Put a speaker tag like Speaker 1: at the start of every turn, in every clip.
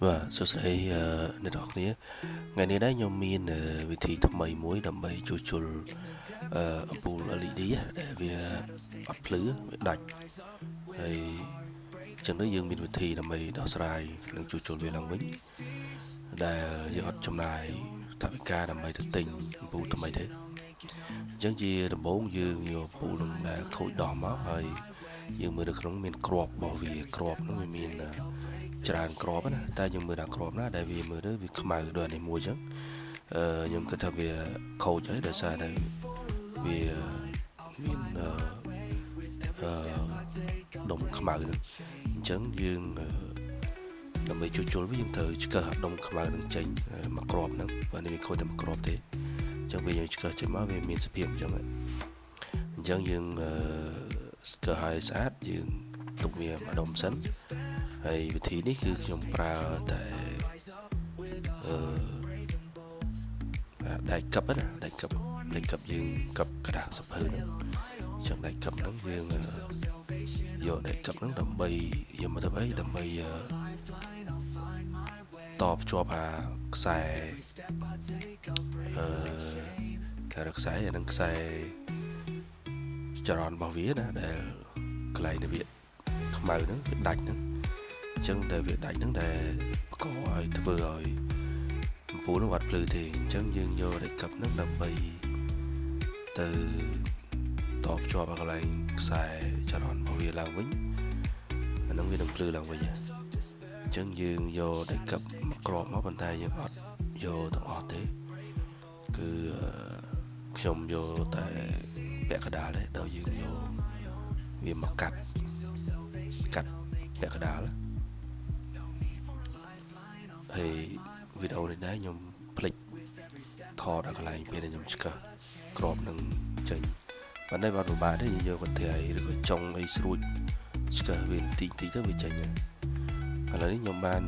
Speaker 1: Vàសួស្តីអ្នកនរគ្នាថ្ងៃនេះដែរខ្ញុំមានវិធីថ្មីមួយដើម្បីជួសជុលអំពូល LED ដែលវាអត់ភ្លឺវាដាច់ហើយអញ្ចឹងយើងមានវិធីដើម្បីដោះស្រាយនិងជួសជុលវាឡើងវិញដែលយើងអត់ចំណាយថវិកាដើម្បីទៅទិញអំពូលថ្មីទេអញ្ចឹងជាដំបូងយើងយកអំពូលនឹងដែលខូចដោះមកហើយយើងមើលនៅក្នុងមានគ្រាប់របស់វាគ្រាប់នោះវាមានច្រើនគ្រាប់ណាតែយើងមើលដល់គ្រាប់ណាដែលវាមើលទៅវាខ្មៅដូចនេះមួយអញ្ចឹងខ្ញុំគិតថាវាខូចហើយដោយសារតែវាមានដុំខ្មៅហ្នឹងអញ្ចឹងយើងដើម្បីជួសជុលវាយើងត្រូវឆ្កឹះដុំខ្មៅនឹងចេញមកគ្រាប់ហ្នឹងបើនេះវាខូចតែមួយគ្រាប់ទេអញ្ចឹងពេលយើងឆ្កឹះចេញមកវាមានសភាពអញ្ចឹងយើងឆ្កឹះឲ្យស្អាតយើងទុកវាម្ដុំសិនហើយវិធីនេះគឺខ្ញុំប្រើតែដៃកឹបណាដៃកឹបយើងកឹបกระดาษសភៅហ្នឹងអញ្ចឹងដៃកឹបហ្នឹងយើងយកដៃកឹបហ្នឹងដើម្បីយកមកទៅអីដើម្បីតភ្ជាប់អាខ្សែខ្សែអានឹងខ្សែចរន្តរបស់វាណាដែលកន្លែងនេះវាខ្មៅហ្នឹងវាដាច់ហ្នឹងអញ្ចឹងដែលវាដាច់ហ្នឹងដែលបង្កឲ្យធ្វើឲ្យអំពូលនោះអត់ភ្លឺទេអញ្ចឹងយើងយកដៃកឹបហ្នឹងដើម្បីទៅតភ្ជាប់ឲ្យកន្លែងខ្សែចរន្តរបស់វាឡើងវិញអាហ្នឹងវានឹងភ្លឺឡើងវិញអញ្ចឹងយើងយកដៃកឹបមកគ្របមកប៉ុន្តែយើងអត់យកទាំងអស់ទេគឺខ្ញុំយកតែពាក់កណ្ដាលទេដល់យើងយកវាមកកាត់ពាក់កណ្ដាលហើយវីដេអូនេះដែរខ្ញុំភ្លេចថតដល់កន្លែងពេលដែលខ្ញុំឆ្កឹះក្របនឹងចេញប៉ុន្តែបាត់ពិបាកទេយើងយកកន្ត្រៃឬក៏ចុងអីស្រួចឆ្កឹះវាតិចទៅវាចេញហើយឥឡូវនេះខ្ញុំបាន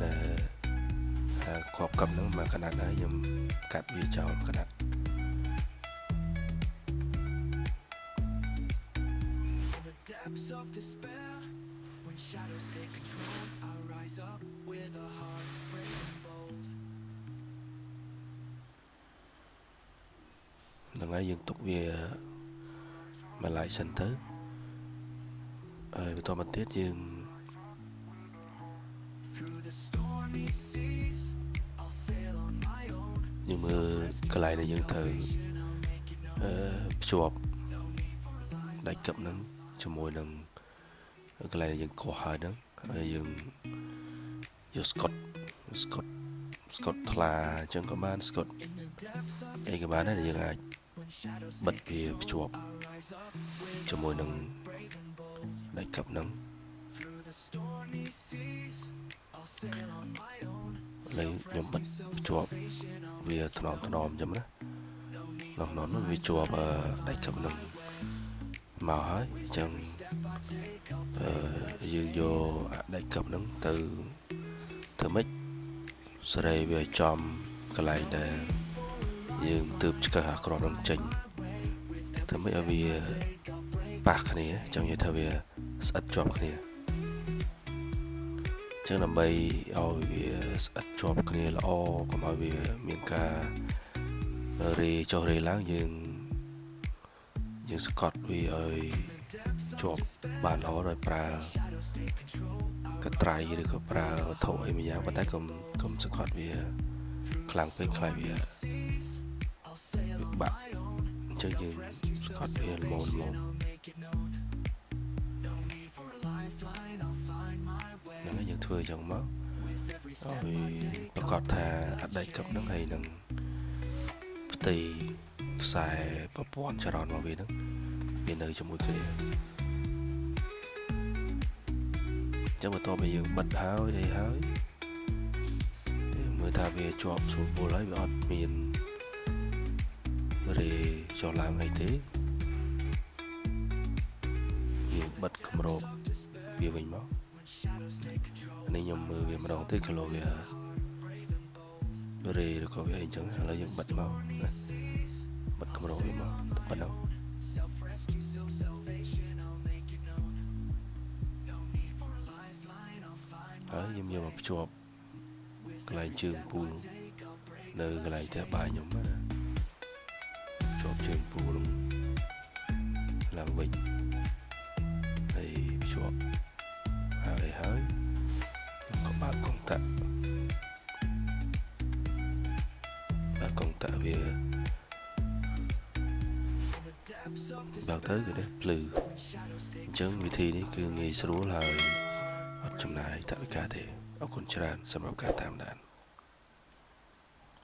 Speaker 1: គ្រាប់កឹបហ្នឹងមកកណាត់ហើយខ្ញុំកាត់វាចោលកណាត់ហ្នឹងហើយយើងទុកវាមួយឡែកសិនទៅហើយបន្តមកទៀតយើងមើលកន្លែងដែលយើងត្រូវភ្ជាប់ដៃកឹបហ្នឹងជាមួយនឹងកន្លែងដែលយើងកោះហើយហ្នឹងហើយយើងយកស្កុតថ្លាអញ្ចឹងក៏បានស្កុតអីក៏បានដែរយើងអាចបិទវាភ្ជាប់ជាមួយនឹងដៃកឹបហ្នឹងហើយខ្ញុំបិទភ្ជាប់វាថ្នមអញ្ចឹងណានោះវាជាប់ដៃកឹបហ្នឹងមកហើយអញ្ចឹងយើងយកដៃកឹបហ្នឹងទៅធ្វើម៉េចសេរីវាចំកន្លែងដែលយើងទើបឆ្កឹះអាក្របហ្នឹងចេញធ្វើម៉េចឲ្យវាប៉ះគ្នាចង់និយាយថាវាស្អិតជាប់គ្នាចឹងដើម្បីឲ្យវាស្អិតជាប់គ្នាល្អកុំឲ្យវាមានការរេចុះរេឡើងយើងស្កត់វាឲ្យជាប់បានល្អដោយប្រើកត្រៃឬក៏ប្រើវត្ថុអីមួយយ៉ាងប៉ុន្តែកុំស្កត់វាខ្លាំងពេកខ្លាចវាបាក់អញ្ចឹងយើងស្កត់វាល្មមហ្នឹងហើយយើងធ្វើអញ្ចឹងមកឲ្យប្រកាសថាអតីតកឹបហ្នឹងហើយនឹងផ្ទៃខ្សែប្រព័ន្ធចរន្តរបស់វាហ្នឹងវានៅជាមួយគ្នាចាំបន្ទាប់ពីយើងបិទហើយអីហើយមើលថាវាជាប់ស្រួលពុលហើយវាអត់មានរេចុះឡើងអីទេយើងបិទគម្របវាវិញមកនេះខ្ញុំមើលវាម្ដងទៀតគីឡូវារេឬក៏វាអីចឹងឥឡូវយើងបិទមកណាបិទគម្របវាមកប៉ុណ្ណឹងហើយយើងយកមកភ្ជាប់ កន្លែងជើងពូលនៅកន្លែងផ្ទះបាយខ្ញុំណាជាប់ជើងពូលឡើងវិញហើយភ្ជាប់ហើយខ្ញុំក៏បើកកុងតាក់វាបើកទៅគឺនេះភ្លឺអញ្ចឹងវិធីនេះគឺងាយស្រួលហើយអត់ចំណាយថវិកាទេអរគុណច្រើនសម្រាប់ការតាមដាន